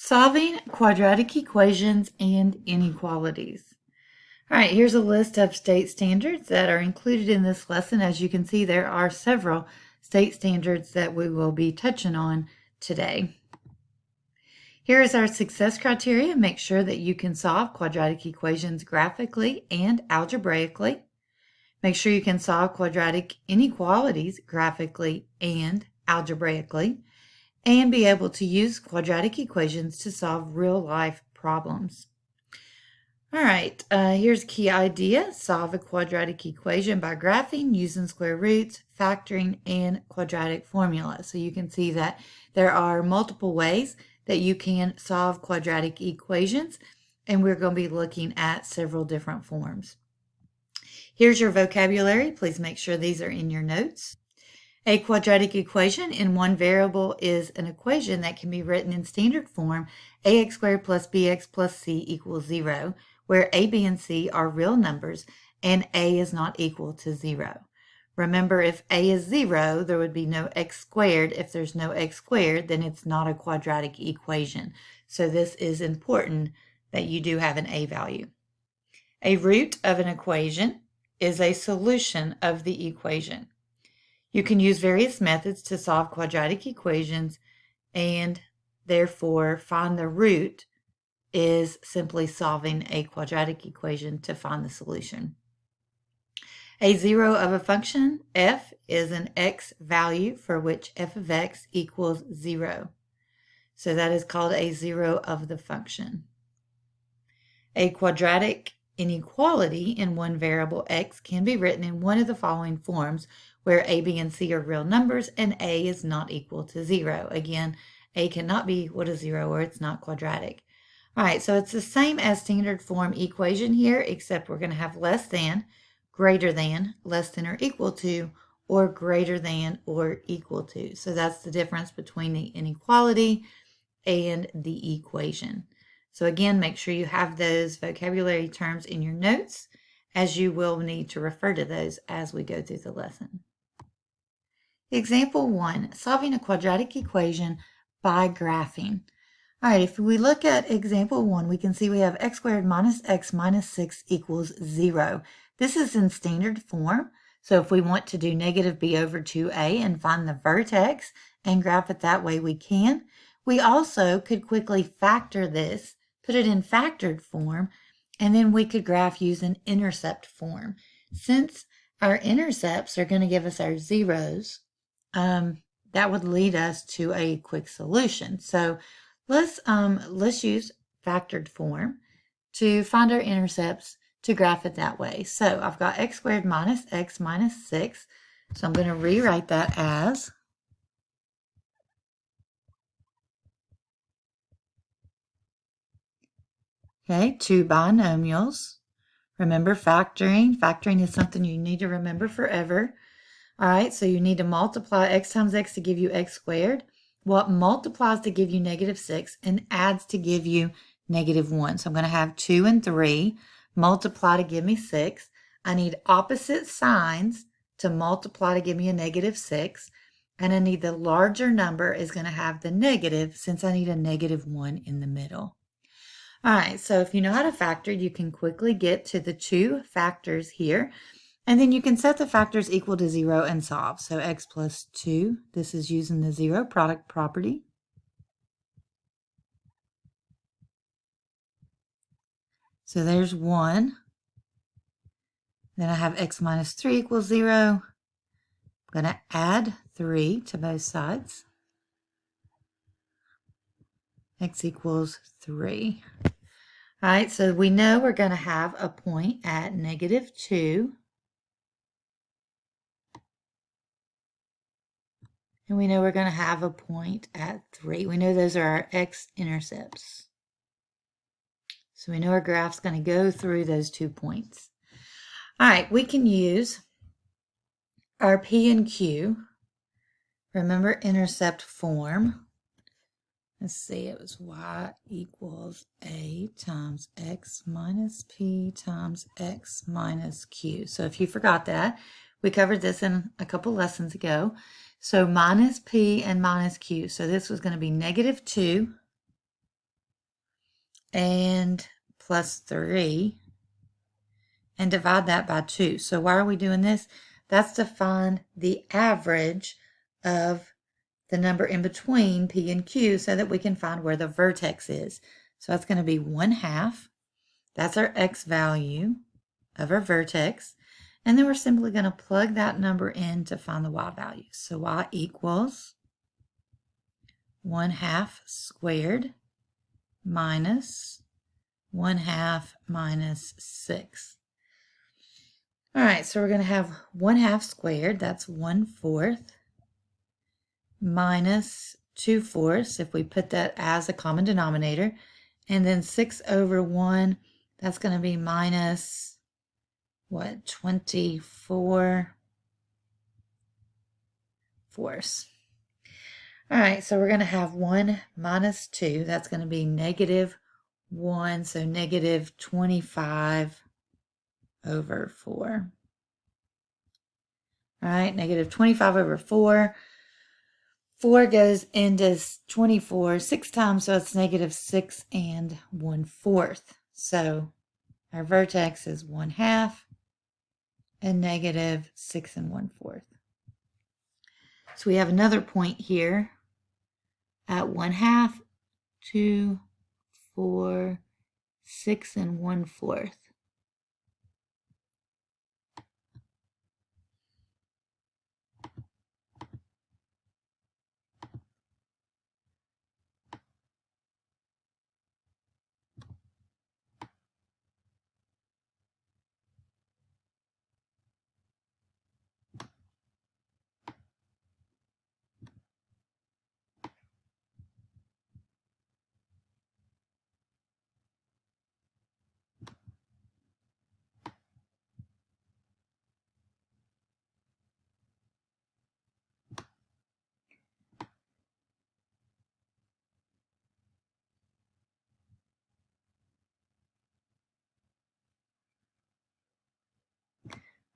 Solving quadratic equations and inequalities. All right, here's a list of state standards that are included in this lesson. As you can see, there are several state standards that we will be touching on today. Here is our success criteria. Make sure that you can solve quadratic equations graphically and algebraically. Make sure you can solve quadratic inequalities graphically and algebraically, and be able to use quadratic equations to solve real-life problems. All right, here's a key idea. Solve a quadratic equation by graphing, using square roots, factoring, and quadratic formula. So you can see that there are multiple ways that you can solve quadratic equations, and we're going to be looking at several different forms. Here's your vocabulary. Please make sure these are in your notes. A quadratic equation in one variable is an equation that can be written in standard form, ax squared plus bx plus c equals 0, where a, b, and c are real numbers and a is not equal to 0. Remember, if a is 0, there would be no x squared. If there's no x squared, then it's not a quadratic equation. So this is important that you do have an a value. A root of an equation is a solution of the equation. You can use various methods to solve quadratic equations, and therefore find the root is simply solving a quadratic equation to find the solution. A zero of a function, f, is an x value for which f of x equals 0. So that is called a zero of the function. A quadratic inequality in one variable x can be written in one of the following forms, where a, b, and c are real numbers and a is not equal to 0. Again, a cannot be equal to 0 or it's not quadratic. All right, so it's the same as standard form equation here, except we're going to have less than, greater than, less than or equal to, or greater than or equal to. So that's the difference between the inequality and the equation. So again, make sure you have those vocabulary terms in your notes, as you will need to refer to those as we go through the lesson. Example 1, solving a quadratic equation by graphing. All right, if we look at example 1, we can see we have x squared minus x minus 6 equals 0. This is in standard form. So if we want to do negative b over 2a and find the vertex and graph it that way, we can. We also could quickly factor this, put it in factored form, and then we could graph using intercept form. Since our intercepts are going to give us our zeros, that would lead us to a quick solution. So let's use factored form to find our intercepts to graph it that way. So I've got x squared minus x minus 6. So I'm going to rewrite that as two binomials. Remember factoring. Factoring is something you need to remember forever. All right, so you need to multiply x times x to give you x squared. What multiplies to give you negative 6 and adds to give you negative 1. So I'm going to have 2 and 3 multiply to give me 6. I need opposite signs to multiply to give me a negative 6. And I need the larger number is going to have the negative, since I need a negative 1 in the middle. All right, so if you know how to factor, you can quickly get to the two factors here. And then you can set the factors equal to 0 and solve. So x plus 2, this is using the zero product property. So there's 1. Then I have x minus 3 equals 0. I'm going to add 3 to both sides. X equals 3. All right, so we know we're going to have a point at negative 2. And we know we're going to have a point at 3. We know those are our x-intercepts. So we know our graph's going to go through those 2 points. All right, we can use our P and Q. Remember intercept form. Let's see, it was y equals a times x minus p times x minus q. So if you forgot that, we covered this in a couple lessons ago. So minus p and minus q. So this was going to be negative 2 and plus 3 and divide that by 2. So why are we doing this? That's to find the average of the number in between P and Q so that we can find where the vertex is. So that's going to be 1/2. That's our x value of our vertex. And then we're simply going to plug that number in to find the y value. So y equals 1/2 squared minus 1/2 minus 6. All right, so we're going to have 1/2 squared, that's 1/4, minus 2/4 if we put that as a common denominator, and then 6/1, that's going to be minus, what, 24 fourths. All right, so we're going to have 1 minus 2, that's going to be -1, so -25/4. All right, -25/4. 4 goes into 24 6 times, so it's -6 1/4. So our vertex is 1/2 and -6 1/4. So we have another point here at 1/2, 2, 4, 6 1/4.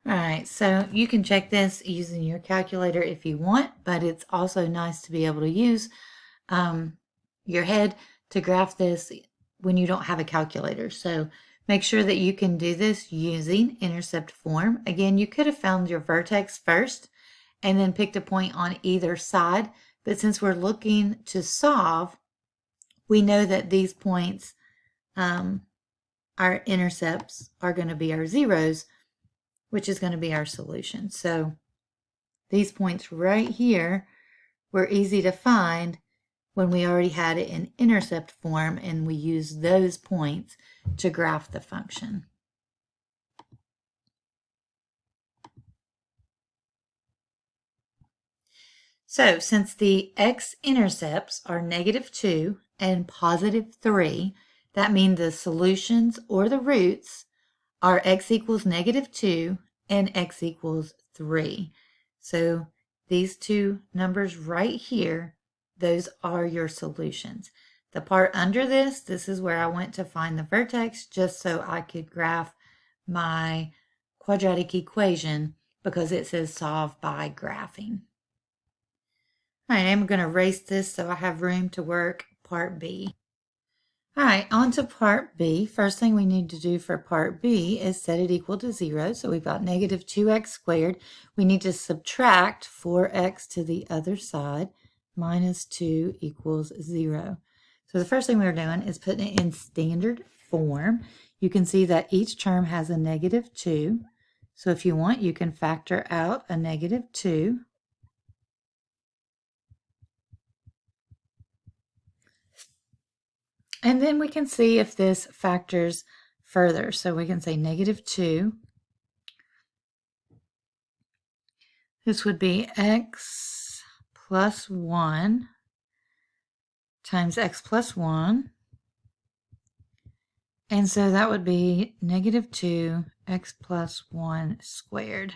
All right, so you can check this using your calculator if you want, but it's also nice to be able to use your head to graph this when you don't have a calculator. So make sure that you can do this using intercept form. Again, you could have found your vertex first and then picked a point on either side, but since we're looking to solve, we know that these points, our intercepts, are going to be our zeros, which is going to be our solution. So these points right here were easy to find when we already had it in intercept form, and we used those points to graph the function. So since the x-intercepts are -2 and +3, that means the solutions or the roots are x equals -2 and x equals 3. So these two numbers right here, those are your solutions. The part under this is where I went to find the vertex just so I could graph my quadratic equation because it says solve by graphing. All right, I'm going to erase this so I have room to work part B. All right, on to part B. First thing we need to do for part B is set it equal to 0. So we've got -2x squared. We need to subtract 4x to the other side. -2 equals 0. So the first thing we're doing is putting it in standard form. You can see that each term has a -2. So if you want, you can factor out a -2. And then we can see if this factors further. So we can say -2. This would be x plus 1 times x plus 1. And so that would be -2 x plus 1 squared.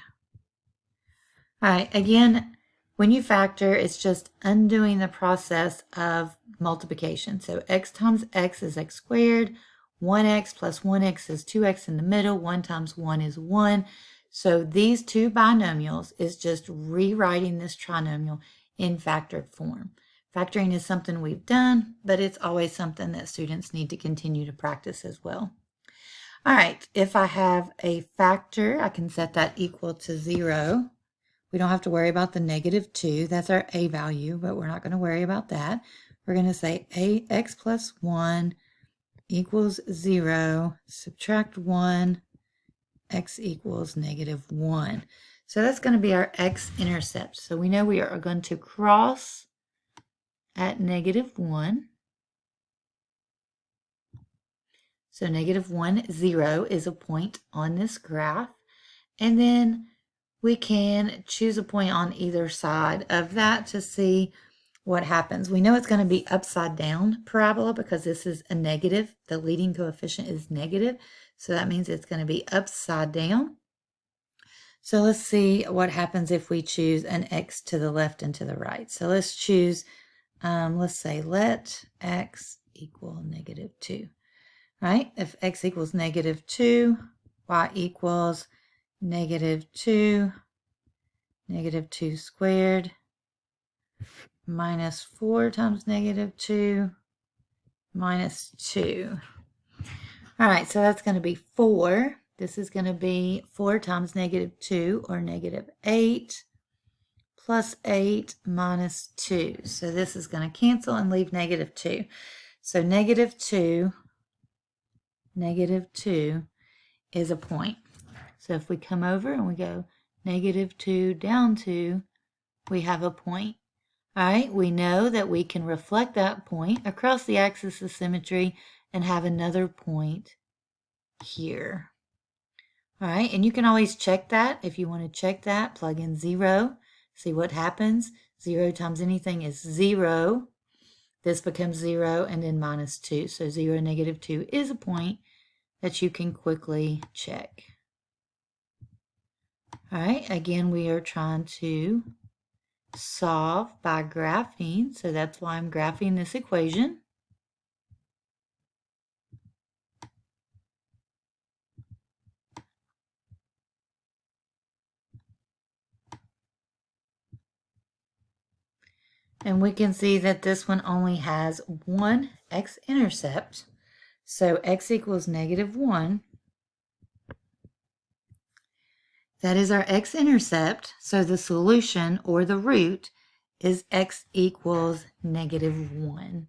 All right, again, when you factor, it's just undoing the process of multiplication. So x times x is x squared. 1x plus 1x is 2x in the middle. 1 times 1 is 1. So these two binomials is just rewriting this trinomial in factored form. Factoring is something we've done, but it's always something that students need to continue to practice as well. All right, if I have a factor, I can set that equal to 0. We don't have to worry about the -2. That's our a value, but we're not going to worry about that. We're going to say x plus 1 equals 0, subtract 1, x equals -1. So that's going to be our x-intercept. So we know we are going to cross at -1. So -1, 0 is a point on this graph. And then we can choose a point on either side of that to see what happens. We know it's going to be upside down parabola because this is a negative. The leading coefficient is negative. So that means it's going to be upside down. So let's see what happens if we choose an x to the left and to the right. So let's choose, let's say let x equal -2. Right? If x equals -2, y equals -2, -2 squared, minus 4 times -2, minus 2. All right, so that's going to be 4. This is going to be 4 times -2, or -8, plus 8 minus 2. So this is going to cancel and leave -2. So -2 is a point. So if we come over and we go -2 down 2, we have a point. All right, we know that we can reflect that point across the axis of symmetry and have another point here. All right, and you can always check that. If you want to check that, plug in 0, see what happens. 0 times anything is 0. This becomes 0 and then minus 2. So 0, -2 is a point that you can quickly check. All right, again, we are trying to solve by graphing, so that's why I'm graphing this equation. And we can see that this one only has one x-intercept, so x equals -1. That is our x-intercept, so the solution, or the root, is x equals -1.